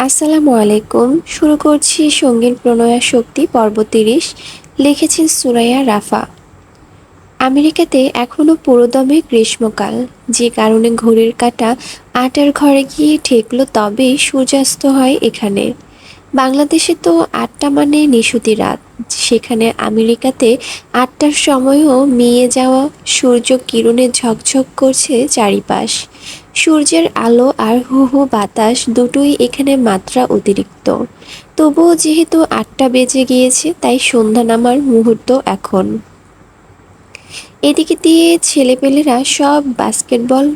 আসসালামু আলাইকুম। শুরু করছি সঙ্গীর প্রণয়াশক্তি পর্ব ৩০। লিখেছেন সুরাইয়া রাফা। আমেরিকাতে এখনো পুরোদমে গ্রীষ্মকাল, যে কারণে ঘড়ির কাঁটা ৮টার ঘরে গিয়ে ঠেকল তবেই সূর্যাস্ত হয় এখানে। বাংলাদেশে তো ৮টা মানে নিশুতি রাত, সেখানে আমেরিকাতে ৮টার সময়ও মিয়ে যাওয়া সূর্য কিরণে ঝকঝক করছে চারিপাশ। সূর্যের আলো আর হু হু বাতাস দুটোই এখানে মাত্রা অতিরিক্ত। তবুও যেহেতু ৮টা বেজে গিয়েছে, তাই সন্ধ্যা নামার মুহূর্ত এখন। এদিকে দিয়ে ছেলেপেলেরা সব বাস্কেটবল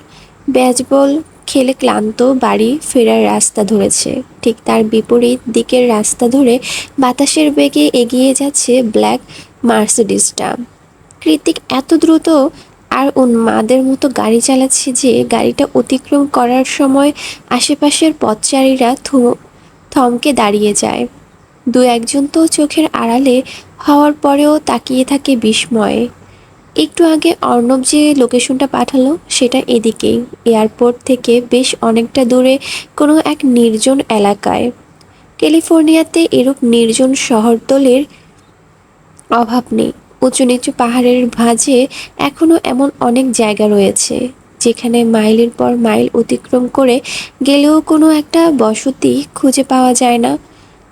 বেসবল খেলে ক্লান্ত বাড়ি ফেরার রাস্তা ধরেছে। ঠিক তার বিপরীত দিকের রাস্তা ধরে বাতাসের বেগে এগিয়ে যাচ্ছে ব্ল্যাক মার্সিডিজটা। কৃতিক এত দ্রুত আর উন্মাদের মতো গাড়ি চালাচ্ছে যে গাড়িটা অতিক্রম করার সময় আশেপাশের পথচারীরা থমকে দাঁড়িয়ে যায়। দু একজন তো চোখের আড়ালে হওয়ার পরেও তাকিয়ে থাকে বিস্ময়ে। একটু আগে অর্ণব যে লোকেশনটা পাঠালো সেটা এদিকেই, এয়ারপোর্ট থেকে বেশ অনেকটা দূরে কোনো এক নির্জন এলাকায়। ক্যালিফোর্নিয়াতে এরূপ নির্জন শহরতলির অভাব নেই। উঁচু নিচু পাহাড়ের ভাঁজে এখনও এমন অনেক জায়গা রয়েছে যেখানে মাইলের পর মাইল অতিক্রম করে গেলেও কোনো একটা বসতি খুঁজে পাওয়া যায় না।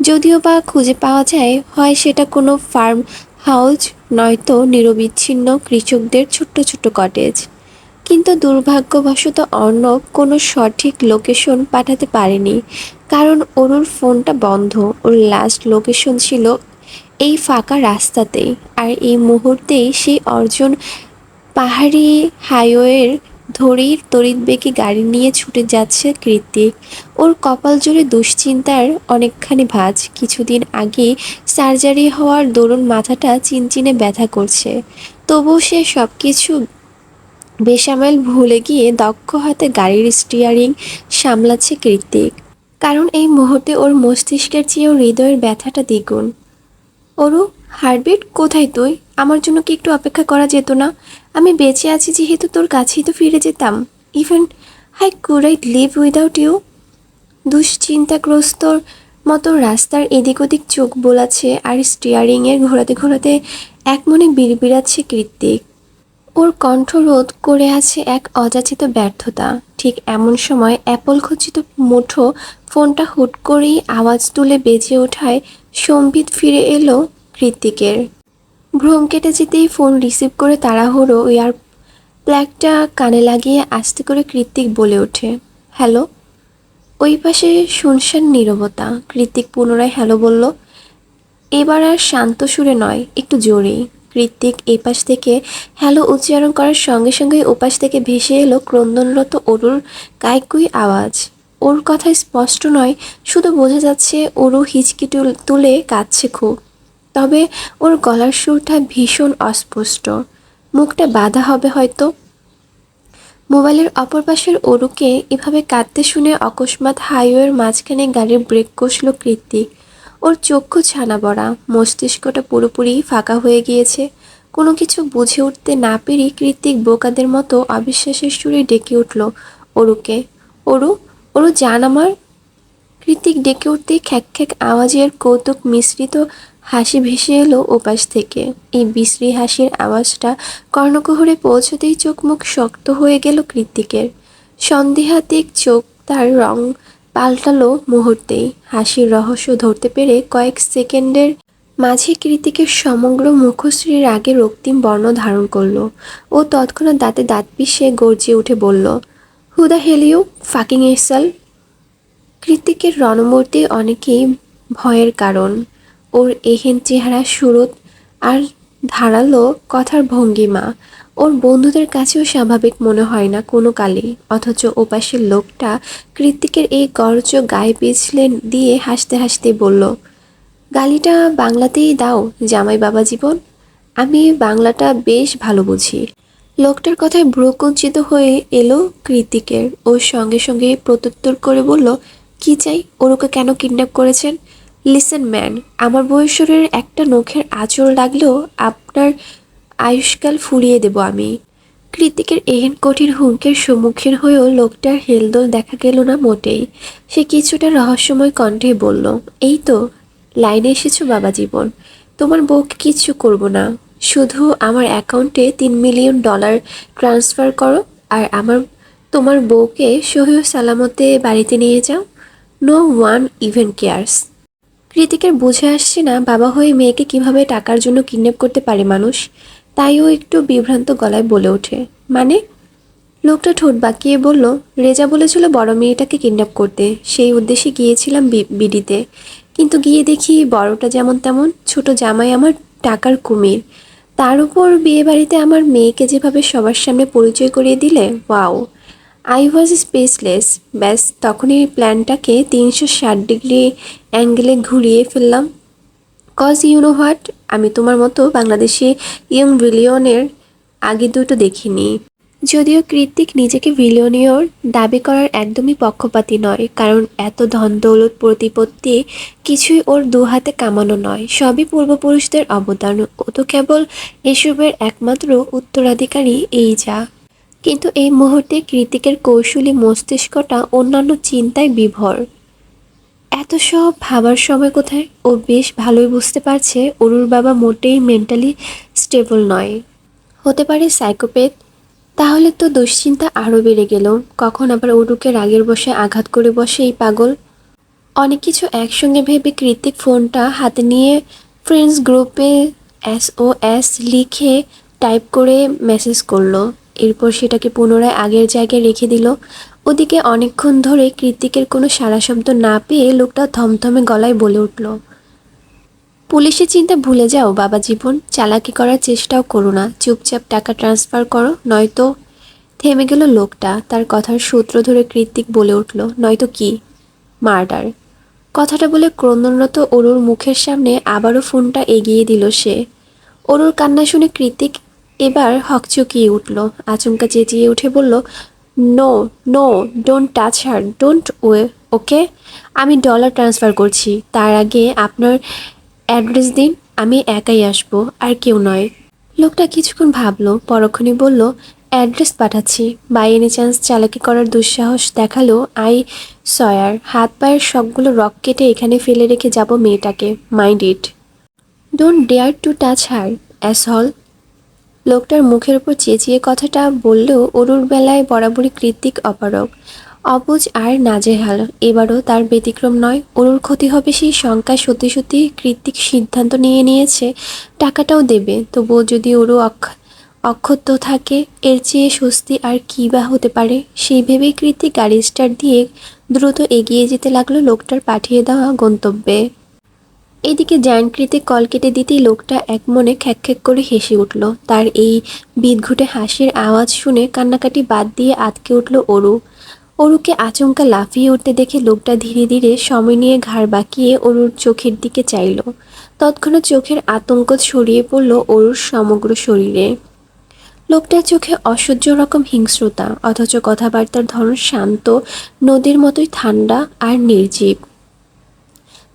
যদিও বা খুঁজে পাওয়া যায়, হয় সেটা কোনো ফার্ম হাউস, নয়তো নিরবিচ্ছিন্ন কৃষকদের ছোট্ট ছোট্ট কটেজ। কিন্তু দুর্ভাগ্যবশত অর্ণব কোনো সঠিক লোকেশন পাঠাতে পারেনি, কারণ ওর ফোনটা বন্ধ। ওর লাস্ট লোকেশন ছিল এই ফাঁকা রাস্তাতেই, আর এই মুহূর্তেই সেই অর্জুন পাহাড়ি হাইওয়ের ধরেই তড়িৎবেগে গাড়ি নিয়ে ছুটে যাচ্ছে কৃতিক। ওর কপাল জুড়ে দুশ্চিন্তার অনেকখানি ভাঁজ। কিছুদিন আগে সার্জারি হওয়ার দরুন মাথাটা চিনচিনে ব্যথা করছে, তবুও সে সব কিছু বেসামাল ভুলে গিয়ে দক্ষ হাতে গাড়ির স্টিয়ারিং সামলাচ্ছে কৃতিক। কারণ এই মুহূর্তে ওর মস্তিষ্কের চেয়েও হৃদয়ের ব্যথাটা দ্বিগুণ। অরু, হার্টবিট কোথায় তুই? আমার জন্য কি একটু অপেক্ষা করা যেত না? আমি বেঁচে আছি যেহেতু তোর কাছেই তো ফিরে যেতাম। Even how could I live without you? দুশ্চিন্তাগ্রস্তর মতো রাস্তার এদিক ওদিক চোখ বোলাচ্ছে আর স্টিয়ারিংয়ের ঘোরাতে ঘোরাতে এক মনে বিড়বিড়াচ্ছে কৃত্তিক। ওর কণ্ঠ রোধ করে আছে এক অযাচিত ব্যর্থতা। ঠিক এমন সময় অ্যাপল খচিত মুঠো ফোনটা হুট করেই আওয়াজ তুলে বেজে ওঠায় সম্বিত ফিরে এলো কৃত্তিকের। ভ্রম কেটে যেতেই ফোন রিসিভ করে তাড়াহুড়ো ইয়ার প্লাগটা কানে লাগিয়ে আস্তে করে কৃত্তিক বলে ওঠে, হ্যালো। ওই পাশে শুনশান নীরবতা। কৃত্তিক পুনরায় হ্যালো বলল, এবার আর শান্ত সুরে নয়, একটু জোরেই। কৃত্তিক এপাশ থেকে হ্যালো উচ্চারণ করার সঙ্গে সঙ্গেই ওপাশ থেকে ভেসে এলো ক্রন্দনরত অরুর কাইকুই আওয়াজ। ওর কথায় স্পষ্ট নয়, শুধু বোঝা যাচ্ছে অরু হিচকি তুলে কাঁদছে খুব। তবে ওর গলার সুরটা ভীষণ অস্পষ্ট, মুখটা বাঁধা হবে হয়তো। মোবাইলের অপর পাশের অরুকে এভাবে কাঁদতে শুনে অকস্মাৎ হাইওয়ের মাঝখানে গাড়ির ব্রেক কষল কৃত্তিক। ওর চক্ষু ছানা বড়া, মস্তিষ্কটা পুরোপুরি ফাঁকা হয়ে গিয়েছে। কোনো কিছু বুঝে উঠতে না পেরে কৃত্তিক বোকাদের মতো অবিশ্বাসের সুরে ডেকে উঠল অরুকে, অরু, অরু জান আমার। কৃত্তিক ডেকে উঠতেই খ্যাক খ্যাক আওয়াজের কৌতুক মিশ্রিত হাসি ভেসে এলো ওপাশ থেকে। এই বিশ্রী হাসির আওয়াজটা কর্ণকুহরে পৌঁছতেই চোখ মুখ শক্ত হয়ে গেল কৃত্তিকের। সন্দেহাতীত চোখ তার রং পাল্টালো মুহূর্তেই। হাসির রহস্য ধরতে পেরে কয়েক সেকেন্ডের মাঝে কৃত্তিকের সমগ্র মুখশ্রী রাগে রক্তিম বর্ণ ধারণ করল। ও তৎক্ষণাৎ দাঁতে দাঁত পিষে গর্জিয়ে উঠে বলল, who the hell you fucking asshole. কৃত্তিকের রণমূর্তি অনেকেই ভয়ের কারণ। ওর এহেন চেহারা, সুরত আর ধারালো কথার ভঙ্গিমা ওর বন্ধুদের কাছেও স্বাভাবিক মনে হয় না কোনো কালেই। অথচ ওপাশের লোকটা কৃত্তিকের এই গর্জ গায়ে পিছলে দিয়ে হাসতে হাসতে বলল, গালিটা বাংলাতেই দাও জামাই বাবা জীবন, আমি বাংলাটা বেশ ভালো বুঝি। লোকটার কথায় ভ্রু কুঞ্চিত হয়ে এলো কৃত্তিকের। ওর সঙ্গে সঙ্গে প্রত্যুত্তর করে বলল, কি চাই? ওরকে কেন কিডন্যাপ করেছেন? লিসেন ম্যান, আমার বয়সের একটা নখের আঁচড় লাগলেও আপনার আয়ুষ্কাল ফুরিয়ে দেব আমি। কৃতিকের এহেন কঠিন হুমকির সম্মুখীন হয়েও লোকটার হেলদোল দেখা গেল না মোটেই। সে কিছুটা রহস্যময় কণ্ঠে বলল, এই তো লাইনে এসেছো বাবা জীবন। তোমার বউকে কিচ্ছু করব না, শুধু আমার অ্যাকাউন্টে $3 মিলিয়ন ট্রান্সফার করো, আর তোমার বউকে সহিহ সালামতে বাড়িতে নিয়ে যাও। No one even cares. কৃতিকের বুঝে আসছে না বাবা হয়ে মেয়েকে কিভাবে টাকার জন্য কিডন্যাপ করতে পারে মানুষ। তাই ও একটু বিভ্রান্ত গলায় বলে ওঠে, মানে? লোকটা ঠোঁট বাঁকিয়ে বলল, রেজা বলেছিল বড় মেয়েটাকে কিডন্যাপ করতে, সেই উদ্দেশ্যে গিয়েছিলাম বিডিতে। কিন্তু গিয়ে দেখি বড়টা যেমন তেমন, ছোট জামাই আমার টাকার কুমির। তার উপর বিয়ে বাড়িতে আমার মেয়েকে যেভাবে সবার সামনে পরিচয় করিয়ে দিলে, ওয়াও! I was spaceless. ব্যাস তখনই প্ল্যানটাকে 360 ডিগ্রি অ্যাঙ্গেলে ঘুরিয়ে ফেললাম। কজ ইউ নো হোয়াট, আমি তোমার মতো বাংলাদেশি ইয়ং বিলিয়নের আগে দুটো দেখিনি। যদিও কৃতিক নিজেকে বিলিয়নিয়র দাবি করার একদমই পক্ষপাতী নয়, কারণ এত ধন দৌলত প্রতিপত্তি কিছুই ওর দু হাতে কামানো নয়, সবই পূর্বপুরুষদের অবদান। ও তো কেবল এসবের একমাত্র উত্তরাধিকারী, এই যা। কিন্তু এই মুহূর্তে কৃতিকের কৌশলী মস্তিষ্কটা অন্যান্য চিন্তায় বিভোর। এত সব ভাবার সময় কোথায়? ও বেশ ভালোই বুঝতে পারছে অরুর বাবা মোটেই মেন্টালি স্টেবল নয়, হতে পারে সাইকোপ্যাথ। তাহলে তো দুশ্চিন্তা আরও বেড়ে গেল। কখন আবার অরুকে রাগের বশে আঘাত করে বসে এই পাগল। অনেক কিছু একসঙ্গে ভেবে কৃতিক ফোনটা হাতে নিয়ে ফ্রেন্ডস গ্রুপে SOS লিখে টাইপ করে মেসেজ করলো। এরপর সেটাকে পুনরায় আগের জায়গায় রেখে দিল। ওদিকে অনেকক্ষণ ধরে কৃতিকের কোনো সাড়া শব্দ না পেয়ে লোকটা থমথমে গলায় বলে উঠল, পুলিশের চিন্তা ভুলে যাও বাবা জীবন, চালাকি করার চেষ্টাও করো না, চুপচাপ টাকা ট্রান্সফার করো, নয়তো। থেমে গেল লোকটা। তার কথার সূত্র ধরে কৃতিক বলে উঠল, নয়তো কি? মার্ডার। কথাটা বলে ক্রন্দনরত অরুর মুখের সামনে আবারও ফোনটা এগিয়ে দিল সে। অরুর কান্না শুনে কৃতিক এবার হকচকিয়ে উঠল। আচমকা চেঁচিয়ে উঠে বলল, no no, don't touch her, don't ওকে। আমি ডলার ট্রান্সফার করছি, তার আগে আপনার অ্যাড্রেস দিন, আমি একাই আসবো, আর কেউ নয়। লোকটা কিছুক্ষণ ভাবলো, পরক্ষণে বলল, অ্যাড্রেস পাঠাচ্ছি। বাই এনি চান্স চালাকি করার দুঃসাহস দেখালো, আই সয়ার হাত পায়ের সবগুলো রক কেটে এখানে ফেলে রেখে যাব মেয়েটাকে। Mind it. Don't dare to touch her, asshole. লোকটার মুখের উপর চেঁচিয়ে কথাটা বললেও অরুর বেলায় বরাবরই কৃতিক অপারগ, অবুঝ আর নাজেহাল। এবারও তার ব্যতিক্রম নয়। অরুর ক্ষতি হবে সেই শঙ্কায় সত্যি সত্যি কৃতিক সিদ্ধান্ত নিয়েছে টাকাটাও দেবে। তবুও যদি অরু অক্ষত থাকে, এর চেয়ে স্বস্তি আর কী বা হতে পারে। সেই ভেবেই কৃতিক গাড়ি স্টার্ট দিয়ে দ্রুত এগিয়ে যেতে লাগলো লোকটার পাঠিয়ে দেওয়া গন্তব্যে। এদিকে জায়ান্ট কল কেটে দিতেই লোকটা একমনে খ্যাঁক করে হেসে উঠল। তার এই বিদঘুটে হাসির আওয়াজ শুনে কান্নাকাটি বাদ দিয়ে আঁতকে উঠল অরু। অরুকে আচমকা লাফিয়ে উঠতে দেখে লোকটা ধীরে ধীরে সময় নিয়ে ঘাড় বাঁকিয়ে অরুর চোখের দিকে চাইল। তৎক্ষণাৎ চোখের আতঙ্ক ছড়িয়ে পড়ল অরুর সমগ্র শরীরে। লোকটার চোখে অসহ্য রকম হিংস্রতা, অথচ কথাবার্তার ধরন শান্ত, নদীর মতোই ঠান্ডা আর নির্জীব।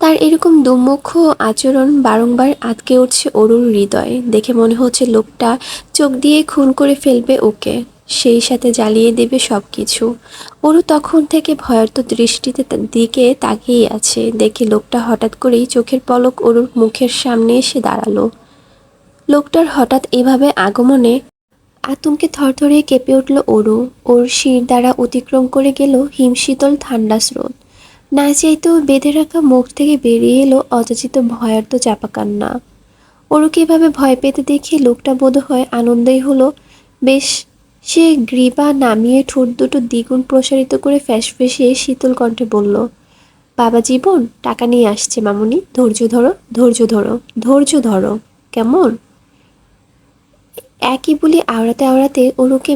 তার এরকম দুমুখ আচরণ বারংবার আটকে উঠছে অরুর হৃদয়ে। দেখে মনে হচ্ছে লোকটা চোখ দিয়ে খুন করে ফেলবে ওকে, সেই সাথে জ্বালিয়ে দেবে সব কিছু। অরু তখন থেকে ভয়ার্ত দৃষ্টিতে তার দিকে তাকিয়ে আছে। দেখে লোকটা হঠাৎ করেই চোখের পলক অরুর মুখের সামনে এসে দাঁড়ালো। লোকটার হঠাৎ এভাবে আগমনে আতঙ্কে থরথরে কেঁপে উঠল অরু। ওর শির দ্বারা অতিক্রম করে গেল হিমশীতল ঠান্ডা স্রোত। না চাইতেও বেঁধে রাখা মুখ থেকে বেরিয়ে এলো অযাচিত ভয়ার্ত চাপা কান্না। অরুকে এভাবে ভয় পেতে দেখে লোকটা বোধহয় আনন্দেই হলো। বেশ, সে গ্রীবা নামিয়ে ঠোঁট দুটো দ্বিগুণ প্রসারিত করে ফ্যাঁসফেঁসিয়ে শীতল কণ্ঠে বলল, বাবা জীবন, টাকা নিয়ে আসছে মামুনি, ধৈর্য ধরো, ধৈর্য ধরো, ধৈর্য ধরো, কেমন? একই বলি আওড়াতে আওড়াতে অরুকে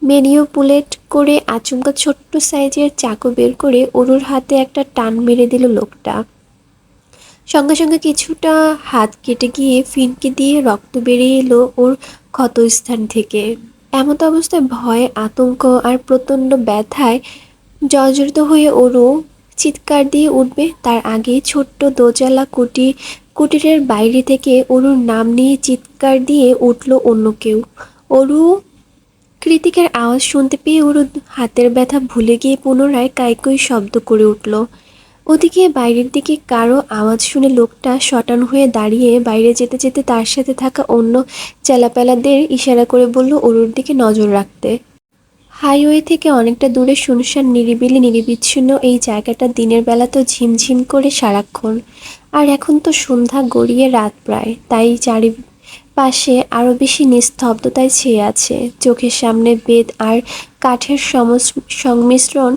ম্যানিপুলেট করে আচমকা ছোট্ট সাইজের চাকু বের করে অরুর হাতে একটা টান মেরে দিল লোকটা। সঙ্গে সঙ্গে কিছুটা হাত কেটে গিয়ে ফিনকে দিয়ে রক্ত বেরিয়ে এলো ওর ক্ষতস্থান থেকে। এমত অবস্থায় ভয়ে, আতঙ্ক আর প্রচণ্ড ব্যথায় জর্জরিত হয়ে অরু চিৎকার দিয়ে উঠবে, তার আগে ছোট্ট দোচালা কুটিরের বাইরে থেকে অরুর নাম নিয়ে চিৎকার দিয়ে উঠল অন্য কেউ, অরু। কৃতিকের আওয়াজ শুনতে পেয়ে ওর হাতের ব্যথা ভুলে গিয়ে পুনরায় কাইকই শব্দ করে উঠল। ওদিকে বাইরের দিকে কারো আওয়াজ শুনে লোকটা শটান হয়ে দাঁড়িয়ে বাইরে যেতে যেতে তার সাথে থাকা অন্য চেলাপেলাদের ইশারা করে বলল ওর দিকে নজর রাখতে। হাইওয়ে থেকে অনেকটা দূরে শুনশান নিরিবিলি নিরিবিচ্ছিন্ন এই জায়গাটা দিনের বেলা তো ঝিমঝিম করে সারাক্ষণ, আর এখন তো সন্ধ্যা গড়িয়ে রাত প্রায়, তাই চারিপাশে আরও বেশি নিস্তব্ধতায় ছেয়ে আছে। চোখের সামনে বেত আর কাঠের সংমিশ্রণ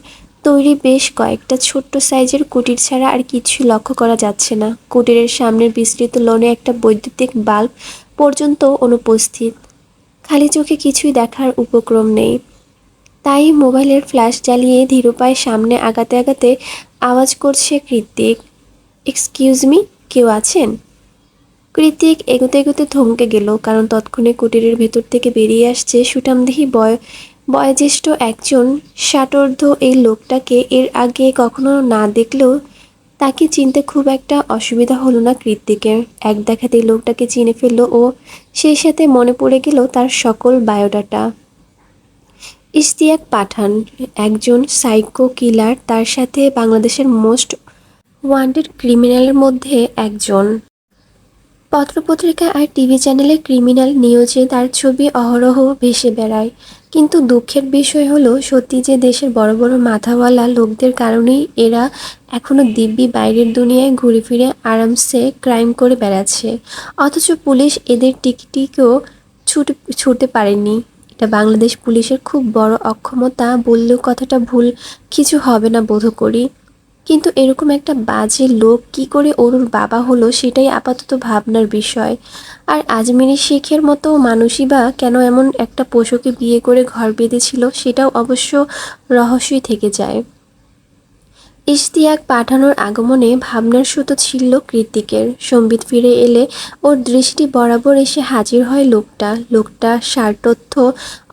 তৈরি বেশ কয়েকটা ছোট্ট সাইজের কুটির ছাড়া আর কিছুই লক্ষ্য করা যাচ্ছে না। কুটিরের সামনের বিস্তৃত লনে একটা বৈদ্যুতিক বাল্ব পর্যন্ত অনুপস্থিত। খালি চোখে কিছুই দেখার উপক্রম নেই। তাই মোবাইলের ফ্ল্যাশ জ্বালিয়ে ধীরুপায়ে সামনে আগাতে আগাতে আওয়াজ করছে কৃত্তিক, এক্সকিউজ মি, কেউ আছেন? কৃত্তিক এগোতে এগোতে থমকে গেল, কারণ তৎক্ষণে কুটিরের ভেতর থেকে বেরিয়ে আসছে সুঠামদেহী বয়োজ্যেষ্ঠ একজন ষাটোর্ধ্ব। এই লোকটাকে এর আগে কখনো না দেখলেও তাকে চিনতে খুব একটা অসুবিধা হলো না কৃত্তিকের। এক দেখাতেই লোকটাকে চিনে ফেলল ও, সেই সাথে মনে পড়ে গেল তার সকল বায়োডাটা। ইশতিয়াক পাঠান, একজন সাইকো কিলার, তার সাথে বাংলাদেশের মোস্ট ওয়ান্টেড ক্রিমিনালের মধ্যে একজন। পত্রপত্রিকা আর টিভি চ্যানেলে ক্রিমিনাল নিউজে তার ছবি অহরহ ভেসে বেড়ায়। কিন্তু দুঃখের বিষয় হলো, সত্যি যে দেশের বড় বড় মাথাওয়ালা লোকদের কারণেই এরা এখনো দিব্যি বাইরের দুনিয়ায় ঘুরে ফিরে আরামসে ক্রাইম করে বেড়াচ্ছে, অথচ পুলিশ এদের টিকটিকেও ছুটতে পারেনি। এটা বাংলাদেশ পুলিশের খুব বড় অক্ষমতা বললেও কথাটা ভুল কিছু হবে না বোধ করি। কিন্তু এরকম একটা বাজে লোক কি করে অরুর বাবা হলো সেটাই আপাতত ভাবনার বিষয়। আর আজমিরি শেখের মতো মানুষই বা কেন এমন একটা পশুকে বিয়ে করে ঘর বেঁধেছিল সেটাও অবশ্য রহস্যই থেকে যায়। ইশতিয়াক পাঠানোর আগমনে ভাবনার সুতো ছিঁড়ল কৃত্তিকের। সম্বিত ফিরে এলে ওর দৃষ্টি বরাবর এসে হাজির হয় লোকটা সারতথ্য,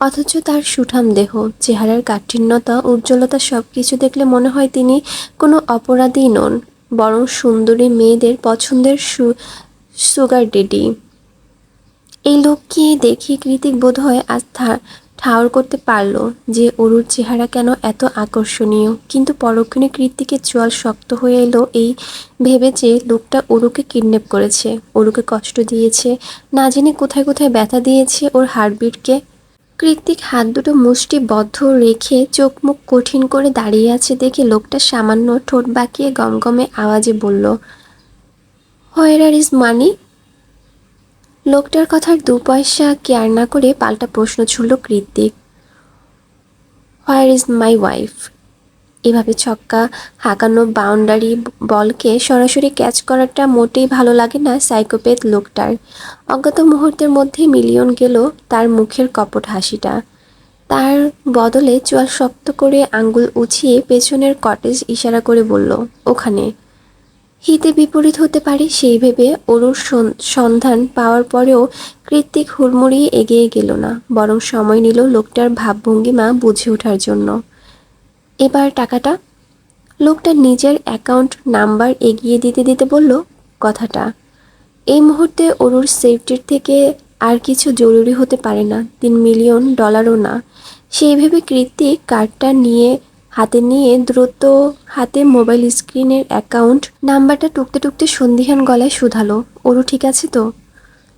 অথচ তার সুঠাম দেহ, চেহারার কাঠিন্যতা, উজ্জ্বলতা সব কিছু দেখলে মনে হয় তিনি কোনো অপরাধী নন, বরং সুন্দরী মেয়েদের পছন্দের সুগার ডেডি। এই লোককে দেখে কৃতিক বোধহয় আজ ঠাউর করতে পারল যে অরুর চেহারা কেন এত আকর্ষণীয়। কিন্তু পরক্ষণে কৃতিকের চোয়াল শক্ত হয়ে এলো এই ভেবে যে লোকটা অরুকে কিডন্যাপ করেছে, অরুকে কষ্ট দিয়েছে, না জেনে কোথায় কোথায় ব্যথা দিয়েছে ওর হার্টবিটকে। কৃতিক হাত দুটো মুষ্টিবদ্ধ রেখে চোখ মুখ কঠিন করে দাঁড়িয়ে আছে দেখে লোকটা সামান্য ঠোঁট বাঁকিয়ে গমগমে আওয়াজে বলল, হোয়ার আর ইজ মানি? লোকটার কথার 2 পয়সা কেয়ার না করে পাল্টা প্রশ্ন ছুড়ল কৃত্তিক, হোয়ার ইজ মাই ওয়াইফ? এভাবে ছক্কা হাঁকানো বাউন্ডারি বলকে সরাসরি ক্যাচ করাটা মোটেই ভালো লাগে না সাইকোপ্যাথ লোকটার। অজ্ঞাত মুহূর্তের মধ্যে মিলিয়ন গেল তার মুখের কপট হাসিটা। তার বদলে চোয়াল শক্ত করে আঙ্গুল উঁচিয়ে পেছনের কটেজ ইশারা করে বলল, ওখানে। হিতে বিপরীত হতে পারে সেই ভেবে অরুর সন্ধান পাওয়ার পরেও কৃত্তিক হুড়মুড়িয়ে এগিয়ে গেল না, বরং সময় নিল লোকটার ভাবভঙ্গিমা বুঝে ওঠার জন্য। এবার টাকাটা? লোকটা নিজের অ্যাকাউন্ট নাম্বার এগিয়ে দিতে দিতে বলল, কথাটা এই মুহূর্তে অরুর সেফটির থেকে আর কিছু জরুরি হতে পারে না, $3 মিলিয়ন না। সেই ভেবে কৃত্তিক কার্ডটা হাতে নিয়ে দ্রুত হাতে মোবাইল স্ক্রিনের অ্যাকাউন্ট নাম্বারটা টুকতে টুকতে সন্দিহান গলায় শুধালো, অরু ঠিক আছে তো?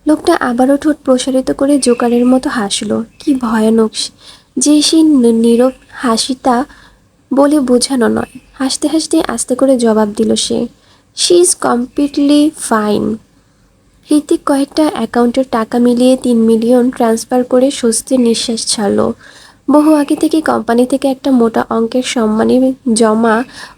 লোকটা আবারও ঠোঁট প্রসারিত করে জোকারের মতো হাসল। কি ভয়ানক যে সেই নীরব হাসিটা বলে বোঝানো নয়। হাসতে হাসতে আস্তে করে জবাব দিল সে, she is completely fine. Hritik কয়েকটা অ্যাকাউন্টের টাকা মিলিয়ে 3 মিলিয়ন ট্রান্সফার করে স্বস্তির নিঃশ্বাস ছাড়ল। বহু আগে থেকে কোম্পানি থেকে একটা মোটা অঙ্কের সম্মানী জমা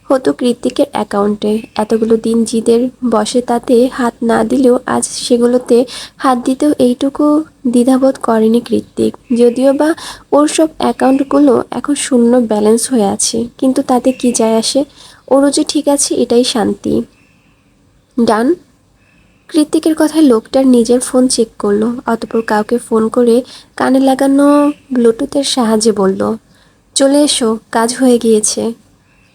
হতো কৃত্তিকের অ্যাকাউন্টে। এতগুলো দিন জিদের বসে তাতে হাত না দিলেও আজ সেগুলোতে হাত দিতেও এইটুকু দ্বিধাবোধ করেনি কৃত্তিক। যদিও বা ওর সব অ্যাকাউন্টগুলো এখন শূন্য ব্যালেন্স হয়ে আছে, কিন্তু তাতে কি যায় আসে, ওরও যে ঠিক আছে এটাই শান্তি। ডান। কৃত্তিকের কথায় লোকটার নিজের ফোন চেক করলো, অতঃপর কাউকে ফোন করে কানে লাগানো ব্লুটুথের সাহায্যে বলল, চলে এসো, কাজ হয়ে গিয়েছে।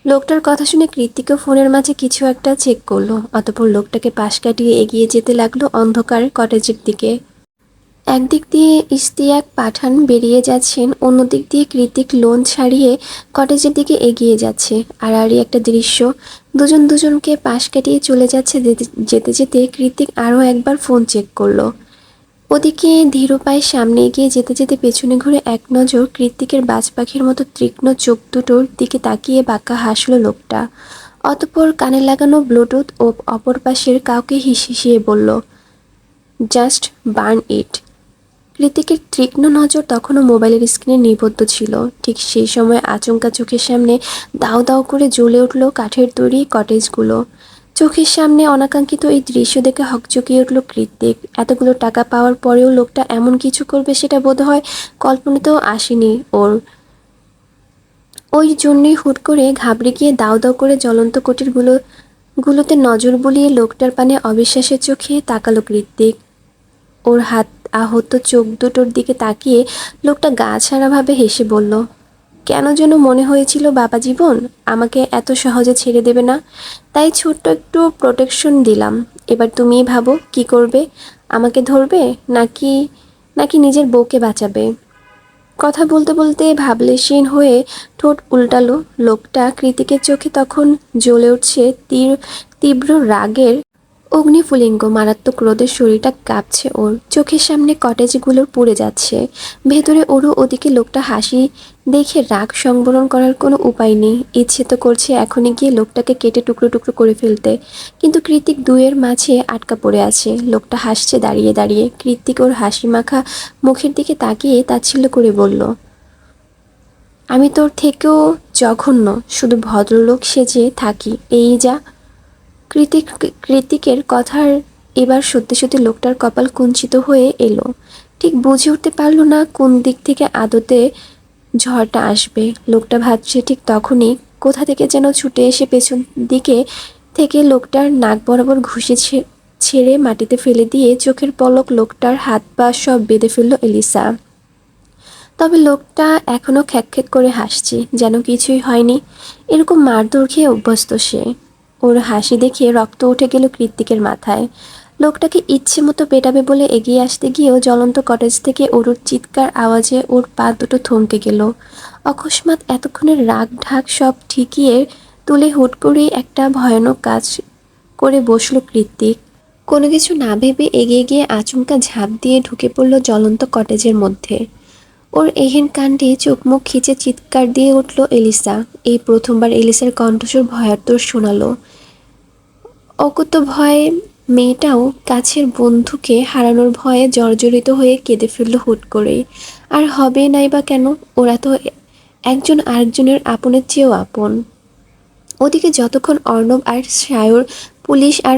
লোকটার কথা শুনে কৃত্তিকও ফোনের মাঝে কিছু একটা চেক করলো, অতঃপর লোকটাকে পাশ কাটিয়ে এগিয়ে যেতে লাগলো অন্ধকার কটেজের দিকে। একদিক দিয়ে ইশতিয়াক পাঠান বেরিয়ে যাচ্ছেন, অন্যদিক দিয়ে কৃতিক লোন ছাড়িয়ে কটেজের দিকে এগিয়ে যাচ্ছে। আড়াআড়ি একটা দৃশ্য, দুজন দুজনকে পাশ কাটিয়ে চলে যাচ্ছে। যেতে যেতে কৃতিক আরও একবার ফোন চেক করলো। ওদিকে ধীরু পায়ে সামনে এগিয়ে যেতে যেতে পেছনে ঘুরে এক নজর কৃতিকের বাজ পাখির মতো তীক্ষ্ণ চোখ দুটোর দিকে তাকিয়ে বাঁকা হাসলো লোকটা। অতঃপর কানে লাগানো ব্লুটুথ ও অপর পাশের কাউকে হিসিয়ে বলল, জাস্ট বার্ন ইট। কৃতিকের তীক্ষ্ণ নজর তখনও মোবাইলের স্ক্রিনে নিবদ্ধ ছিল। ঠিক সেই সময় আচমকা চোখের সামনে দাউ দাউ করে জ্বলে উঠল কাঠের তৈরি কটেজগুলো। চোখের সামনে অনাকাঙ্ক্ষিত এই দৃশ্য দেখে হকচকিয়ে উঠল কৃতিক। এতগুলো টাকা পাওয়ার পরেও লোকটা এমন কিছু করবে সেটা বোধহয় কল্পনাতেও আসেনি ওর। ওই জন্যই হুট করে ঘাবড়ে গিয়ে দাউ দাউ করে জ্বলন্ত গুলোতে নজর বুলিয়ে লোকটার পানে অবিশ্বাসের চোখে তাকালো কৃতিক। ওর হাত আহত চোখ দুটোর দিকে তাকিয়ে লোকটা গা ছাড়াভাবে হেসে বলল, কেন যেন মনে হয়েছিল বাবা জীবন আমাকে এত সহজে ছেড়ে দেবে না, তাই ছোট্ট একটু প্রোটেকশন দিলাম। এবার তুমিই ভাবো কি করবে, আমাকে ধরবে নাকি নাকি নিজের বউকে বাঁচাবে। কথা বলতে বলতে ভাবলেশীন হয়ে ঠোঁট উল্টালো লোকটা। কৃতিকের চোখে তখন জ্বলে উঠছে তীব্র রাগের অগ্নিফুলিঙ্গ। মারাত্মক রোদের শরীরটা কাঁপছে ওর। চোখের সামনে কটেজগুলো পুড়ে যাচ্ছে ভেতরে। ওরও ওদিকে লোকটা হাসি দেখে রাগ সংবরণ করার কোনো উপায় নেই। ইচ্ছে তো করছে এখনই গিয়ে লোকটাকে কেটে টুকরো টুকরো করে ফেলতে, কিন্তু কৃতিক দুয়ের মাঝে আটকা পড়ে আছে। লোকটা হাসছে দাঁড়িয়ে দাঁড়িয়ে। কৃতিক ওর হাসি মাখা মুখের দিকে তাকিয়ে তাচ্ছিল্য করে বলল, আমি তোর থেকেও জঘন্য, শুধু ভদ্রলোক সেজে থাকি এই যা। কৃতিকের কথার এবার সত্যি সত্যি লোকটার কপাল কুঞ্চিত হয়ে এলো। ঠিক বুঝে উঠতে পারল না কোন দিক থেকে আদতে ঝড়টা আসবে। লোকটা ভাবছে ঠিক তখনই কোথা থেকে যেন ছুটে এসে পেছন দিকে থেকে লোকটার নাক বরাবর ঘুষে ছেড়ে মাটিতে ফেলে দিয়ে চোখের পলক লোকটার হাত পা সব বেঁধে ফেলল এলিসা। তবে লোকটা এখনো খ্যাঁক করে হাসছে, যেন কিছুই হয়নি। এরকম মারধর খেয়ে অভ্যস্ত সে। ওর হাসি দেখে রক্ত উঠে গেল কৃতিকের মাথায়। লোকটাকে ইচ্ছে মতো পেটাবে বলে এগিয়ে আসতে গিয়েও জ্বলন্ত কটেজ থেকে অরুর চিৎকার আওয়াজে ওর পা দুটো থমকে গেল। অকস্মাৎ এতক্ষণের রাগ ঢাক সব ঠিকিয়ে তুলে হুট করেই একটা ভয়ানক কাজ করে বসল কৃতিক। কোনো কিছু না ভেবে এগিয়ে গিয়ে আচমকা ঝাঁপ দিয়ে ঢুকে পড়ল জ্বলন্ত কটেজের মধ্যে। ওর এহেন কাণ্ডে চোখ মুখ খিচে চিৎকার দিয়ে উঠল এলিসা। এই প্রথমবার এলিসার কণ্ঠস্বর ভয়ার্তর শোনালো। অকুত ভয়ে মেয়েটাও কাছের বন্ধুকে হারানোর ভয়ে জর্জরিত হয়ে কেঁদে ফেলল হুট করেই। আর হবে নাই বা কেন, ওরা তো একজন আরেকজনের আপনের চেয়েও আপন। ওদিকে যতক্ষণ অর্ণব আর সায়র পুলিশ আর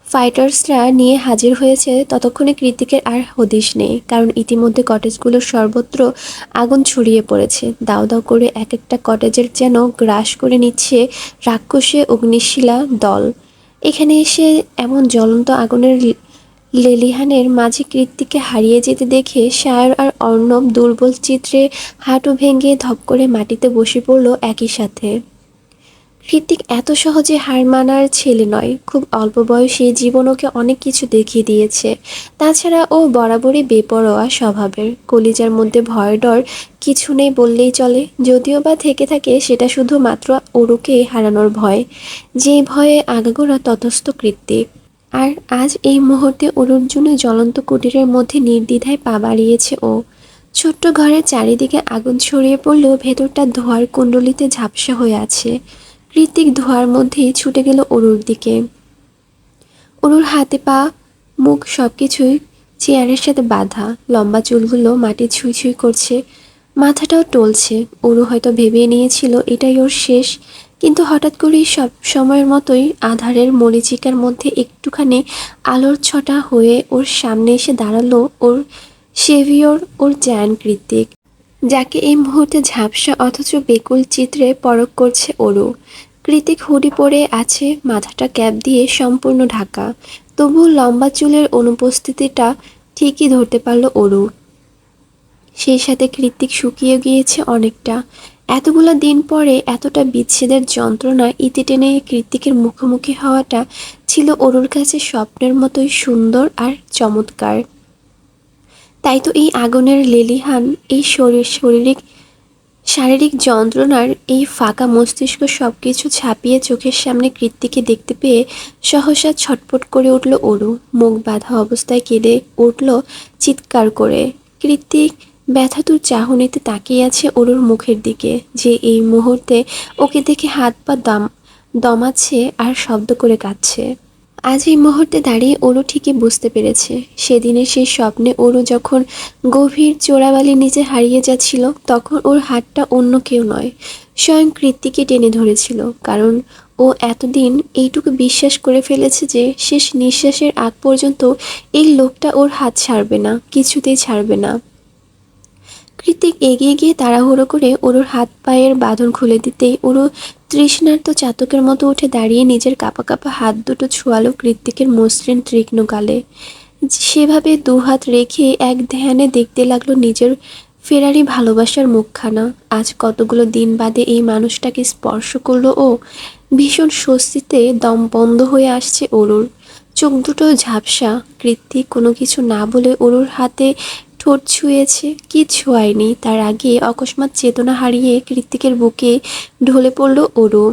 ফাইটার্সরা নিয়ে হাজির হয়েছে ততক্ষণে কৃতিকের আর হদিশ নেই। কারণ ইতিমধ্যে কটেজগুলোর সর্বত্র আগুন ছড়িয়ে পড়েছে। দাউ দাউ করে এক একটা কটেজের যেন গ্রাস করে নিচ্ছে রাক্ষসে অগ্নিশিলা দল। এখানে এসে এমন জ্বলন্ত আগুনের লেলিহানের মাঝে কৃতিককে হারিয়ে যেতে দেখে সায়র আর অর্ণব দুর্বল চিত্রে হাঁটু ভেঙে ধপ করে মাটিতে বসে পড়ল একই সাথে। কৃতিক এত সহজে হার মানার ছেলে নয়। খুব অল্প বয়সে জীবন ওকে অনেক কিছু দেখিয়ে দিয়েছে। তাছাড়া ও বরাবরই বেপরোয়া স্বভাবের। কলিজার মধ্যে ভয় ডর কিছু নেই বললেই চলে। যদিও বা থেকে থাকে সেটা শুধুমাত্র অরুকে হারানোর ভয়, যে ভয়ে আগাগোড়া ততস্থ কৃতিক। আর আজ এই মুহূর্তে অরুর জন্য জ্বলন্ত কুটিরের মধ্যে নির্দ্বিধায় পা বাড়িয়েছে ও। ছোট্ট ঘরের চারিদিকে আগুন ছড়িয়ে পড়লেও ভেতরটা ধোঁয়ার কুণ্ডলিতে ঝাপসা হয়ে আছে। কৃতিক ধোঁয়ার মধ্যেই ছুটে গেল অরুর দিকে। অরুর হাতে পা মুখ সবকিছুই চেয়ারের সাথে বাঁধা। লম্বা চুলগুলো মাটি ছুঁই ছুঁই করছে, মাথাটাও টলছে। অরু হয়তো ভেবে নিয়েছিল এটাই ওর শেষ। কিন্তু হঠাৎ করেই সব সময়ের মতোই আধারের মরীচিকার মধ্যে একটুখানি আলোর ছটা হয়ে ওর সামনে এসে দাঁড়ালো ওর সেভিয়র, ওর জায়ান কৃতিক, যাকে এই মুহূর্তে ঝাপসা অথচ বেকুল চিত্রে পরখ করছে অরু। কৃতিক হুডি পরে আছে, মাথাটা ক্যাপ দিয়ে সম্পূর্ণ ঢাকা। তবু লম্বা চুলের অনুপস্থিতিটা ঠিকই ধরতে পারল অরু। সেই সাথে কৃতিক শুকিয়ে গিয়েছে অনেকটা। এতগুলো দিন পরে এতটা বিচ্ছেদের যন্ত্রণা ইতি টেনে কৃতিকের মুখোমুখি হওয়াটা ছিল অরুর কাছে স্বপ্নের মতোই সুন্দর আর চমৎকার। তাই তো এই আগুনের লেলিহান, এই শারীরিক যন্ত্রণার এই ফাঁকা মস্তিষ্ক সবকিছু ছাপিয়ে চোখের সামনে কৃত্তিকে দেখতে পেয়ে সহসা ছটফট করে উঠল অরু। মুখ বাঁধা অবস্থায় কেঁদে উঠল চিৎকার করে। কৃত্তিক ব্যথাতুর চাহনিতে তাকিয়ে আছে অরুর মুখের দিকে, যে এই মুহূর্তে ওকে দেখে হাত পা দমাচ্ছে আর শব্দ করে কাঁদছে। আজ এই মুহূর্তে দাঁড়িয়ে ওরও ঠিকই বুঝতে পেরেছে, সেদিনের সেই স্বপ্নে ওরও যখন গভীর চোরাবালির নিচে হারিয়ে যাচ্ছিল, তখন ওর হাতটা অন্য কেউ নয়, স্বয়ং কৃত্তিকে টেনে ধরেছিল। কারণ ও এতদিন এইটুকু বিশ্বাস করে ফেলেছে যে শেষ নিঃশ্বাসের আগ পর্যন্ত এই লোকটা ওর হাত ছাড়বে না, কিছুতেই ছাড়বে না। কৃত্তিক এগিয়ে গিয়ে তাড়াহুড়ো করে ওর হাত পায়ের বাঁধন খুলে দিতেই ওরও তৃষ্ণার্ত চাতকের মতো উঠে দাঁড়িয়ে নিজের কাঁপা কাঁপা হাত দুটো ছোঁয়ালো কৃত্তিকের মসৃণ তীক্ষ্ণ গালে। সেভাবে দুহাত রেখে এক ধ্যানে দেখতে লাগলো নিজের ফেরারি ভালোবাসার মুখখানা। আজ কতগুলো দিন বাদে এই মানুষটাকে স্পর্শ করলো ও। ভীষণ স্বস্তিতে দম বন্ধ হয়ে আসছে অরুর। চোখ দুটো ঝাপসা। কৃত্তিক কোনো কিছু না বলে অরুর হাতে ঠোঁট ছুঁয়েছে, কি ছোঁয়ায়নি। তার আগে অকস্মাৎ চেতনা হারিয়ে কৃত্তিকের বুকে ঢলে পড়ল অরু।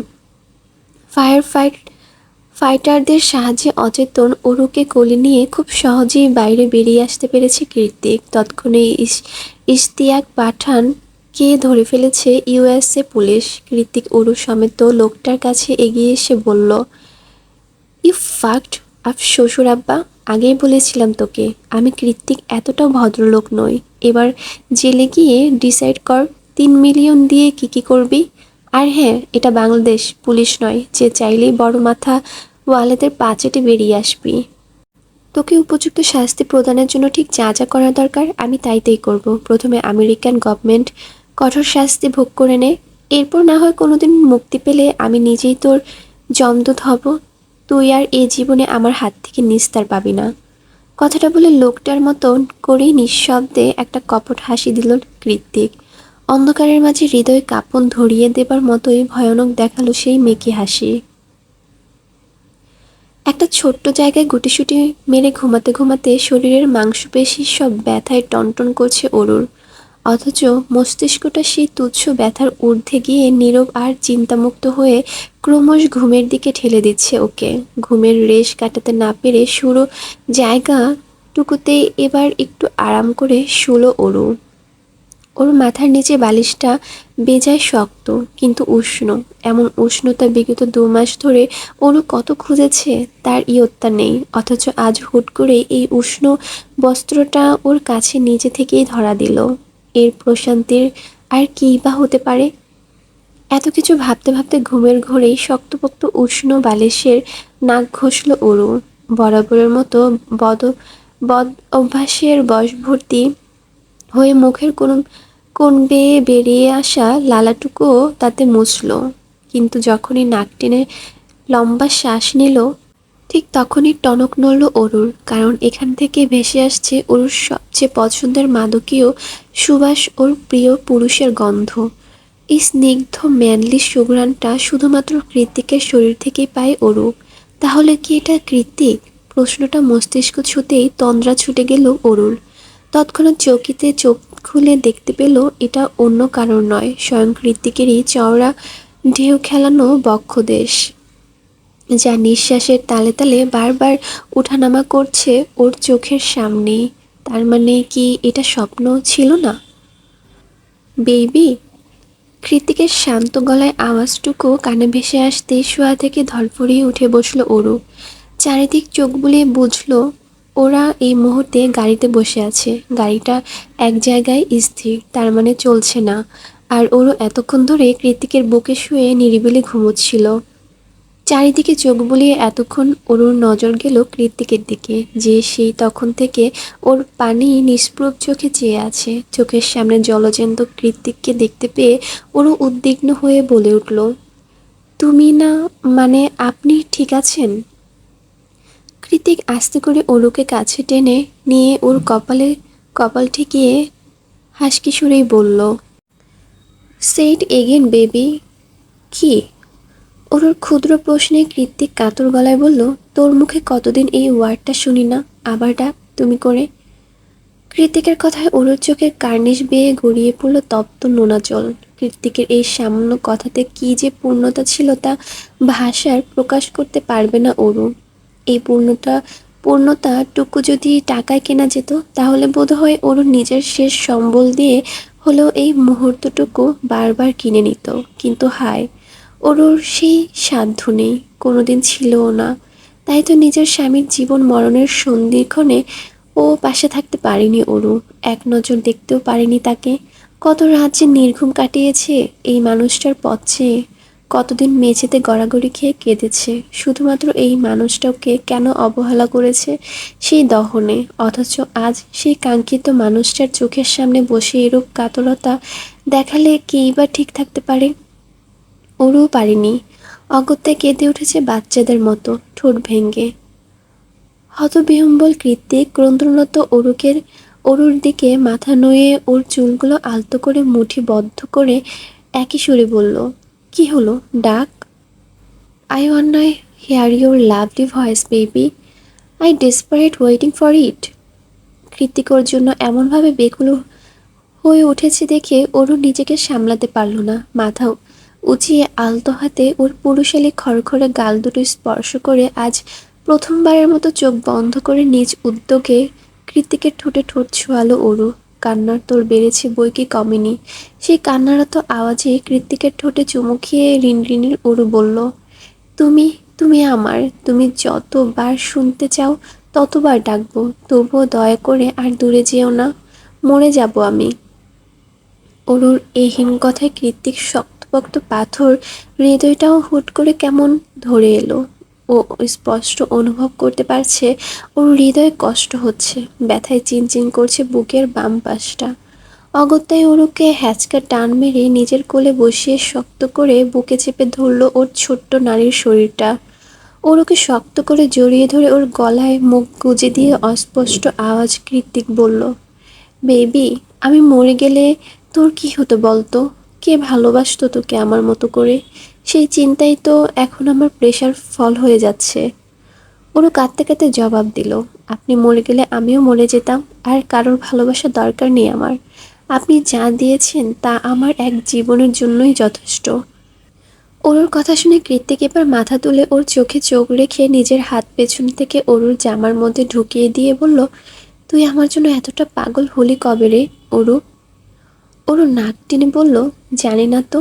ফাইটারদের সাহায্যে অচেতন অরুকে কোলে নিয়ে খুব সহজেই বাইরে বেরিয়ে আসতে পেরেছে কৃত্তিক। তৎক্ষণে ইশতিয়াক পাঠান কে ধরে ফেলেছে ইউএসএ পুলিশ। কৃত্তিক অরু সমেত লোকটার কাছে এগিয়ে এসে বলল, ইউ ফাকড আপ শ্বশুর আব্বা। আগেই বলেছিলাম তোকে আমি কৃত্তিক এতটাও ভদ্রলোক নই। এবার জেলে গিয়ে ডিসাইড কর 3 মিলিয়ন দিয়ে কি করবি। আর হ্যাঁ, এটা বাংলাদেশ, পুলিশ নয় যে চাইলেই বড় মাথা ওয়ালেদের পা চেটে বেরিয়ে আসবি। তোকে উপযুক্ত শাস্তি প্রদানের জন্য ঠিক যা যা করা দরকার আমি তাই করব। প্রথমে আমেরিকান গভর্নমেন্ট কঠোর শাস্তি ভোগ করে নে, এরপর না হয় কোনোদিন মুক্তি পেলে আমি নিজেই তোর যমদূত হব। তুই আর এ জীবনে আমার হাত থেকে নিস্তার পাবি না। কথাটা বলে লোকটার মতন করেই নিঃশব্দে একটা কপট হাসি দিল কৃত্তিক। অন্ধকারের মাঝে হৃদয় কাঁপন ধরিয়ে দেবার মতোই ভয়ানক দেখালো সেই মেকি হাসি। একটা ছোট্ট জায়গায় গুটিসুটি মেরে ঘুমাতে ঘুমাতে শরীরের মাংসপেশি সব ব্যথায় টনটন করছে অরুর। অথচ মস্তিষ্কটা সেই তুচ্ছ ব্যথার ঊর্ধ্বে গিয়ে নীরব আর চিন্তামুক্ত হয়ে ক্রমশ ঘুমের দিকে ঠেলে দিচ্ছে ওকে। ঘুমের রেশ কাটাতে না পেরে শুরু জায়গাটুকুতে এবার একটু আরাম করে শুলো অরু। ওর মাথার নিচে বালিশটা বেজায় শক্ত কিন্তু উষ্ণ। এমন উষ্ণতা বিগত 2 মাস ধরে ওরও কত খুঁজেছে, তার ইয়ত্তা নেই। অথচ আজ হুট করে এই উষ্ণ বস্ত্রটা ওর কাছে নিজে থেকেই ধরা দিল। এর প্রশান্তির আর কী বা হতে পারে। এত কিছু ভাবতে ভাবতে ঘুমের ঘোরেই শক্তপোক্ত উষ্ণ বালিশের নাক ঘষল অরু। বরাবরের মতো বদ অভ্যাসের বশভর্তি হয়ে মুখের কোণ বেয়ে বেরিয়ে আসা লালাটুকুও তাতে মুছল। কিন্তু যখনই নাক টেনে লম্বা শ্বাস নিল, ঠিক তখনই টনক নড়ল অরুর। কারণ এখান থেকে ভেসে আসছে অরুর সবচেয়ে পছন্দের মাদকীয় সুবাস, ওর প্রিয় পুরুষের গন্ধ। এই স্নিগ্ধ ম্যানলি সুঘ্রাণটা শুধুমাত্র কৃত্তিকের শরীর থেকেই পায় অরু। তাহলে কি এটা কৃত্তিক? প্রশ্নটা মস্তিষ্ক ছুতেই তন্দ্রা ছুটে গেল অরুর। তৎক্ষণাৎ চৌকিতে চোখ খুলে দেখতে পেল এটা অন্য কারোর নয়, স্বয়ং কৃত্তিকেরই চওড়া ঢেউ খেলানো বক্ষদেশ, যা নিঃশ্বাসের তালে তালে বারবার উঠানামা করছে ওর চোখের সামনেই। তার মানে কি এটা স্বপ্ন ছিল না? বেবি। কৃত্তিকের শান্ত গলায় আওয়াজটুকু কানে ভেসে আসতেই শোয়া থেকে ধরফরিয়ে উঠে বসল অরু। চারিদিক চোখ বুলিয়ে বুঝল ওরা এই মুহূর্তে গাড়িতে বসে আছে। গাড়িটা এক জায়গায় স্থির, তার মানে চলছে না। আর ওরও এতক্ষণ ধরে কৃত্তিকের বুকে শুয়ে নিরিবিলি ঘুমোচ্ছিল। চারিদিকে চোখ বুলিয়ে এতক্ষণ ওরুর নজর গেল কৃত্তিকের দিকে, যে সেই তখন থেকে ওর পানি নিষ্প্রভ চোখে চেয়ে আছে। চোখের সামনে জলজ্যান্ত কৃত্তিককে দেখতে পেয়ে ওরও উদ্বিগ্ন হয়ে বলে উঠল, তুমি না, মানে আপনি ঠিক আছেন? কৃত্তিক আস্তে করে অরুকে কাছে টেনে নিয়ে ওর কপাল ঠেকিয়ে হাসকি সুরেই বলল, সেইড এগেন বেবি। কি? ওর ক্ষুদ্র প্রশ্নে কৃত্তিক কাতর গলায় বলল, তোর মুখে কতদিন এই ওয়ার্ডটা শুনি না, আবার ডাক তুমি করে। কৃতিকের কথায় অরুর চোখের কার্নিশ বেয়ে গড়িয়ে পড়ল তপ্ত নোনা জল। কৃতিকের এই সামান্য কথাতে কি যে পূর্ণতা ছিল তা ভাষার প্রকাশ করতে পারবে না অরু। এই পূর্ণতাটুকু যদি টাকায় কেনা যেত তাহলে বোধহয় অরু নিজের শেষ সম্বল দিয়ে হলেও এই মুহূর্তটুকু বারবার কিনে নিত। কিন্তু হায়, অরুর সেই সাধ্য নেই, কোনোদিন ছিলও না। তাই তো নিজের স্বামীর জীবন মরণের সন্ধিক্ষণে ও পাশে থাকতে পারেনি অরু, এক নজর দেখতেও পারেনি তাকে। কত রাত যে নির্ঘুম কাটিয়েছে এই মানুষটার পথ চেয়ে, কতদিন মেঝেতে গড়াগড়ি খেয়ে কেঁদেছে শুধুমাত্র এই মানুষটাকে কেন অবহেলা করেছে সেই দহনে। অথচ আজ সেই কাঙ্ক্ষিত মানুষটার চোখের সামনে বসে এরূপ কাতরতা দেখালে কেই বা ঠিক থাকতে পারে? অরুও পারেনি, অগত্যায় কেঁদে উঠেছে বাচ্চাদের মতো, ঠোঁট ভেঙে। হতবিহ্বল কৃত্তিক ক্রন্দনরত অরুর দিকে মাথা নুয়ে ওর চুলগুলো আলতো করে মুঠিবদ্ধ করে একই সুরে বলল, কি হলো, ডাক? I wanna hear your lovely voice baby. I desperate waiting for it. Krittik ওর জন্য এমনভাবে বেকুল হয়ে উঠেছে দেখে অরু নিজেকে সামলাতে পারল না। মাথা উঁচিয়ে আলতো হাতে ওর পুরুষালী খড়খড়ে গাল দুটো স্পর্শ করে আজ প্রথমবারের মতো চোখ বন্ধ করে নিজ উদ্যোগে কৃত্তিকের ঠোঁটে ঠোঁট ছোঁয়ালো অরু। কান্নার তোর বেড়েছে বই কি কমেনি। সেই কান্নারত আওয়াজে কৃত্তিকের ঠোঁটে চুমু খেয়ে রিনরিনির অরু বলল, তুমি তুমি আমার, তুমি যতবার শুনতে চাও ততবার ডাকবো, তবুও দয়া করে আর দূরে যেও না, মরে যাব আমি। অরুর এই হীন কথায় কৃত্তিক শক্তপোক্ত পাথর হৃদয়টাও হুট করে কেমন ধরে এলো। ও স্পষ্ট অনুভব করতে পারছে ওর হৃদয়ে কষ্ট হচ্ছে, ব্যথায় চিনচিন করছে বুকের বাম পাশটা। অগত্যায় অরুকে হ্যাচকা টান মেরে নিজের কোলে বসিয়ে শক্ত করে বুকে চেপে ধরল ওর ছোট্ট নারীর শরীরটা। অরুকে শক্ত করে জড়িয়ে ধরে ওর গলায় মুখ গুজে দিয়ে অস্পষ্ট আওয়াজ কৃত্তিক বলল, বেবি, আমি মরে গেলে তোর কি হতো বলতো? কে ভালোবাসতো তোকে আমার মতো করে? সেই চিন্তাই তো এখন আমার প্রেশার ফল হয়ে যাচ্ছে। ওরও কাঁদতে কাঁদতে জবাব দিল, আপনি মরে গেলে আমিও মরে যেতাম, আর কারোর ভালোবাসা দরকার নেই আমার। আপনি যা দিয়েছেন তা আমার এক জীবনের জন্যই যথেষ্ট। অরুর কথা শুনে কৃত্তিক এবার মাথা তুলে ওর চোখে চোখ রেখে নিজের হাত পেছন থেকে অরুর জামার মধ্যে ঢুকিয়ে দিয়ে বলল, তুই আমার জন্য এতটা পাগল হলি কবে রে অরু? অরু নাক টেনে বলল, জানি না তো।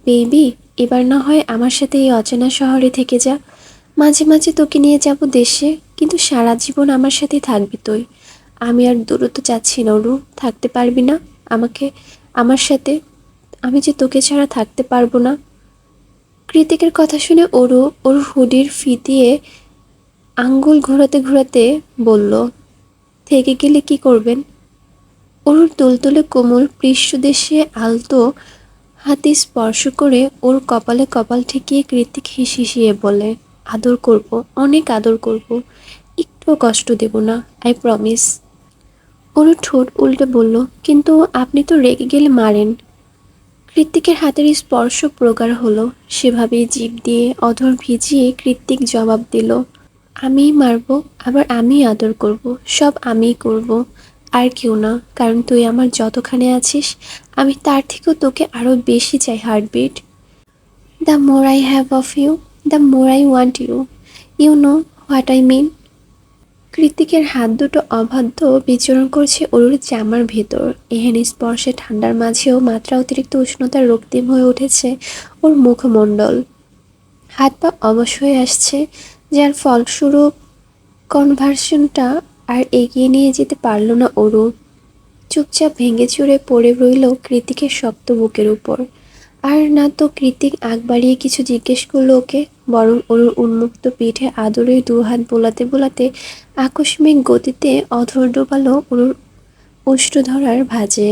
বেবি, এবার না হয় আমার সাথে এই অচেনা শহরে থেকে যা, মাঝে মাঝে তোকে নিয়ে যাব দেশে, কিন্তু সারা জীবন আমার সাথেই থাকবি তুই। আমি আর দূরত্ব চাচ্ছি না অরু, থাকতে পারবি না আমাকে আমার সাথে? আমি যে তোকে ছাড়া থাকতে পারবো না। কৃতিকের কথা শুনে অরু ওর হুডির ফিতিয়ে আঙ্গুল ঘোরাতে ঘোরাতে বলল, থেকে গেলে কি করবেন? অরুর তুলতুলে কোমল পৃষ্ঠদেশে আলতো হাতে স্পর্শ করে ওর কপালে কপাল ঠেকিয়ে কৃত্তিক হিসিয়ে বলে, আদর করব, অনেক আদর করব, একটুও কষ্ট দেব না, আই প্রমিস। অরু ঠোঁট উল্টে বলল, কিন্তু আপনি তো রেগে গেলে মারেন। কৃত্তিকের হাতের স্পর্শ প্রগাঢ় হলো, সেভাবেই জিভ দিয়ে অধর ভিজিয়ে কৃত্তিক জবাব দিল, আমিই মারব, আবার আমিই আদর করব, সব আমিই করব, আর কেউ না। কারণ তুই আমার যতখানে আছিস আমি তার থেকেও তোকে আরও বেশি চাই heartbeat. The more I have of you, the more I want you, you know what I mean. কৃত্তিকের হাত দুটো অবাধ্য বিচরণ করছে অরুর জামার ভেতর। এহেন স্পর্শে ঠান্ডার মাঝেও মাত্রা অতিরিক্ত উষ্ণতার রক্তিম হয়ে উঠেছে ওর মুখমণ্ডল। হাত পা অবশ হয়ে আসছে, যার ফলস্বরূপ কনভার্সনটা আর এগিয়ে নিয়ে যেতে পারল না অরু। চুপচাপ ভেঙে চুরে পড়ে রইল কৃতিকের শক্ত বুকের উপর। আর না তো কৃতিক আগ বাড়িয়ে কিছু জিজ্ঞেস করলো ওকে, বরং অরুর উন্মুক্ত পিঠে আদরে দু হাত বোলাতে বোলাতে আকস্মিক গতিতে অধর ডোবালো অরুর ওষ্ঠধরার ভাঁজে।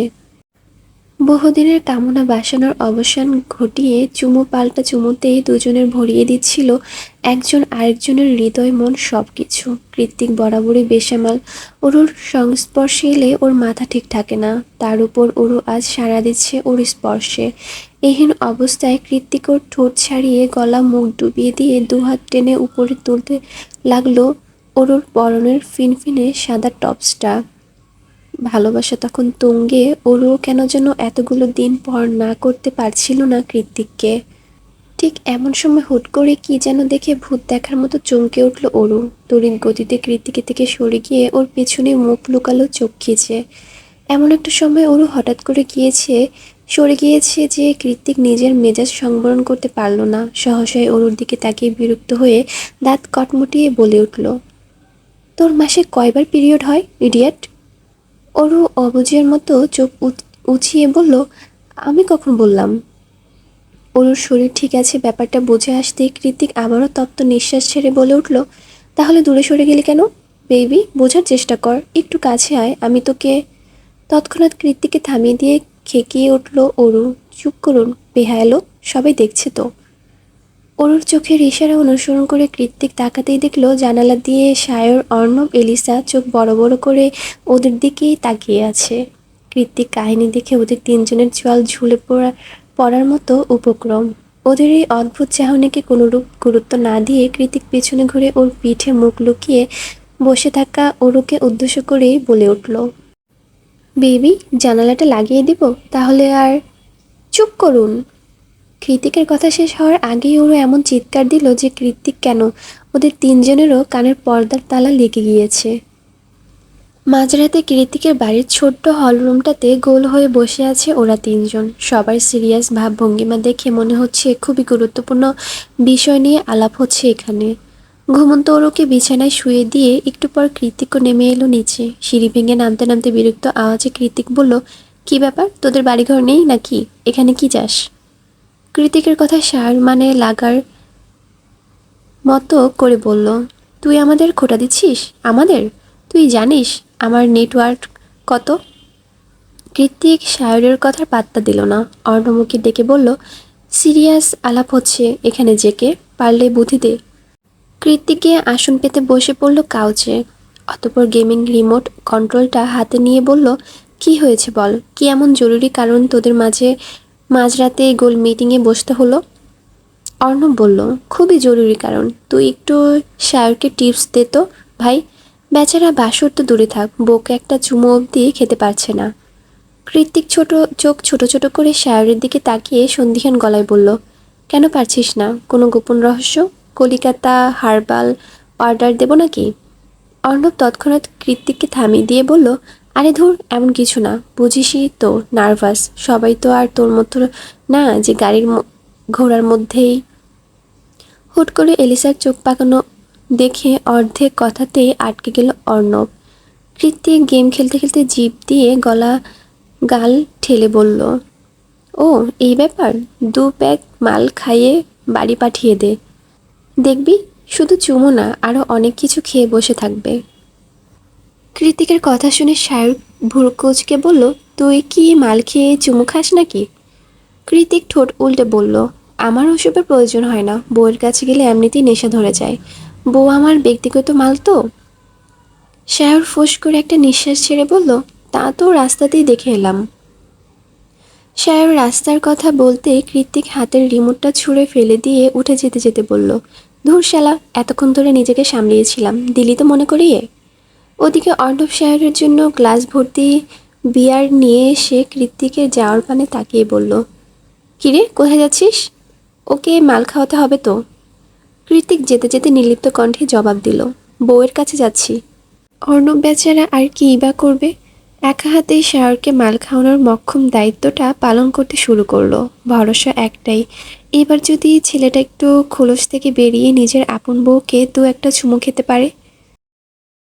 বহুদিনের কামনা বাসনার অবসান ঘটিয়ে চুমু পাল্টা চুমুতেই দুজনের ভরিয়ে দিচ্ছিল একজন আরেকজনের হৃদয় মন সব কিছু। কৃত্তিক বরাবরই বেসামাল, অরুর সংস্পর্শে এলে ওর মাথা ঠিক থাকে না, তার উপর অরু আজ সাড়া দিচ্ছে ওর স্পর্শে। এহেন অবস্থায় কৃত্তিক ওর ঠোঁট ছাড়িয়ে গলা মুখ ডুবিয়ে দিয়ে দুহাত টেনে উপরে তুলতে লাগলো অরুর পরনের ফিনফিনে সাদা টপসটা। ভালোবাসা তখন তুঙ্গে। ওরও কেন যেন এতগুলো দিন পর না করতে পারছিল না কৃত্তিককে। ঠিক এমন সময় হুট করে কি যেন দেখে ভূত দেখার মতো চমকে উঠল ওরু। তড়িৎ গতিতে কৃত্তিকের থেকে সরে গিয়ে ওর পেছনে মুখ লুকালো চোখ খিচে। এমন একটা সময় ওরু হঠাৎ করে সরে গিয়েছে যে কৃত্তিক নিজের মেজাজ সংবরণ করতে পারল না। সহসায় ওরুর দিকে তাকিয়ে বিরক্ত হয়ে দাঁত কটমটিয়ে বলে উঠল, তোর মাসে কয়বার পিরিয়ড হয় ইডিয়েট? ওরু অবুঝের মতো চোখ উঁচিয়ে বলল, আমি কখন বললাম? ওর শরীর ঠিক আছে ব্যাপারটা বুঝে আসতেই কৃত্তিক আবারও তপ্ত নিঃশ্বাস ছেড়ে বলে উঠল, তাহলে দূরে সরে গেলি কেন? বেবি, বোঝার চেষ্টা কর, একটু কাছে আয়, আমি তোকে। তৎক্ষণাৎ কৃত্তিককে থামিয়ে দিয়ে খেকিয়ে উঠল অরু, চুপ করুন বেহায়া লোক, সবাই দেখছে তো। অরুর চোখের ইশারা অনুসরণ করে কৃত্তিক তাকাতেই দেখল জানালা দিয়ে সায়র, অর্ণব, এলিসা চোখ বড় বড় করে ওদের দিকেই তাকিয়ে আছে। কৃত্তিক কাহিনী দেখে ওদের তিনজনের চোয়াল ঝুলে পড়ার মতো উপক্রম। ওদের এই অদ্ভুত চাহনিকে কোনোরূপ গুরুত্ব না দিয়ে কৃত্তিক পেছনে ঘুরে ওর পিঠে মুখ লুকিয়ে বসে থাকা অরুকে উদ্দেশ্য করেই বলে উঠল, বেবি, জানালাটা লাগিয়ে দিব তাহলে? আর চুপ করুন। কৃত্তিকের কথা শেষ হওয়ার আগেই ওরও এমন চিৎকার দিল যে কৃত্তিক কেন, ওদের তিনজনেরও কানের পর্দার তালা লেগে গিয়েছে। মাঝরাতে কৃত্তিকের বাড়ির ছোট্ট হলরুমটাতে গোল হয়ে বসে আছে ওরা তিনজন। সবার সিরিয়াস ভাবভঙ্গিমা দেখে মনে হচ্ছে খুবই গুরুত্বপূর্ণ বিষয় নিয়ে আলাপ হচ্ছে এখানে। ঘুমন্ত ওরকে বিছানায় শুয়ে দিয়ে একটু পর কৃত্তিকও নেমে এলো নিচে। সিঁড়ি ভেঙে নামতে নামতে বিরক্ত আওয়াজে কৃত্তিক বলল, কি ব্যাপার, তোদের বাড়িঘর নেই নাকি? এখানে কি চাস? কৃত্তিকের কথা সার মানে লাগার মতো করে বলল, তুই আমাদের খোঁটা দিচ্ছিস? আমাদের? তুই জানিস আমার নেটওয়ার্ক কত? কৃত্তিক সায়রের কথার পাত্তা দিল না। অর্ণমুখী ডেকে বলল, সিরিয়াস আলাপ হচ্ছে এখানে, জেকে পারলে বুদ্ধি দে। কৃত্তিকে আসন পেতে বসে পড়ল কাউচে। অতঃপর গেমিং রিমোট কন্ট্রোলটা হাতে নিয়ে বলল, কি হয়েছে বল, কি এমন জরুরি কারণ তোদের মাঝে মাঝরাতে গোল মিটিংয়ে বসতে হলো? অর্ণব বলল, খুবই জরুরি কারণ। তুই একটু সায়রকে টিপস দে তো ভাই, বেচারা বাসর তো দূরে থাক, বউকে একটা চুমো অবধি খেতে পারছে না। কৃত্তিক চোখ ছোট ছোট করে সায়রের দিকে তাকিয়ে সন্দিহান গলায় বলল, কেন পারছিস না? কোনো গোপন রহস্য? কলিকাতা হার্বাল অর্ডার দেব নাকি? অর্ণব তৎক্ষণাৎ কৃত্তিককে থামিয়ে দিয়ে বলল, আরে ধুর, এমন কিছু না, বুঝিসই তো নার্ভাস, সবাই তো আর তোর মতো না যে গাড়ির ঘোড়ার মধ্যেই। হুট করে এলিসার চোখ পাকানো দেখে অর্ধেক কথাতেই আটকে গেল অর্ণব। কৃত্তিক গেম খেলতে খেলতে জিভ দিয়ে গাল ঠেলে বলল, ও এই ব্যাপার, 2 প্যাক মাল খাইয়ে বাড়ি পাঠিয়ে দে, দেখবি শুধু চুমু না, আরও অনেক কিছু খেয়ে বসে থাকবে। কৃত্তিকের কথা শুনে সায়র ভুরুকুচকে বলল, তুই কি মাল খেয়ে চুমু খাস নাকি? কৃত্তিক ঠোঁট উল্টে বলল, আমার ওসবের প্রয়োজন হয় না, বউয়ের কাছে গেলে এমনিতেই নেশা ধরে যায়, বউ আমার ব্যক্তিগত মাল তো। সায়র ফোঁস করে একটা নিঃশ্বাস ছেড়ে বলল, তা তো রাস্তাতেই দেখে এলাম। সায়র রাস্তার কথা বলতে কৃত্তিক হাতের রিমোটটা ছুঁড়ে ফেলে দিয়ে উঠে যেতে যেতে বলল, ধুর শালা, এতক্ষণ ধরে নিজেকে সামলিয়েছিলাম, দিলি তো মনে করিয়ে। ওদিকে অর্ণব সায়রের জন্য গ্লাস ভর্তি বিয়ার নিয়ে এসে কৃত্তিকের যাওয়ার পানে তাকিয়ে বলল, কিরে কোথায় যাচ্ছিস? ওকে মাল খাওয়াতে হবে তো। কৃত্তিক যেতে যেতে নির্লিপ্ত কণ্ঠে জবাব দিল, বউয়ের কাছে যাচ্ছি। অর্ণব বেচারা আর কী বা করবে, একা হাতেই সায়রকে মাল খাওয়ানোর মক্ষম দায়িত্বটা পালন করতে শুরু করলো। ভরসা একটাই, এবার যদি ছেলেটা একটু খোলস থেকে বেরিয়ে নিজের আপন বউকে একটা চুমু খেতে পারে।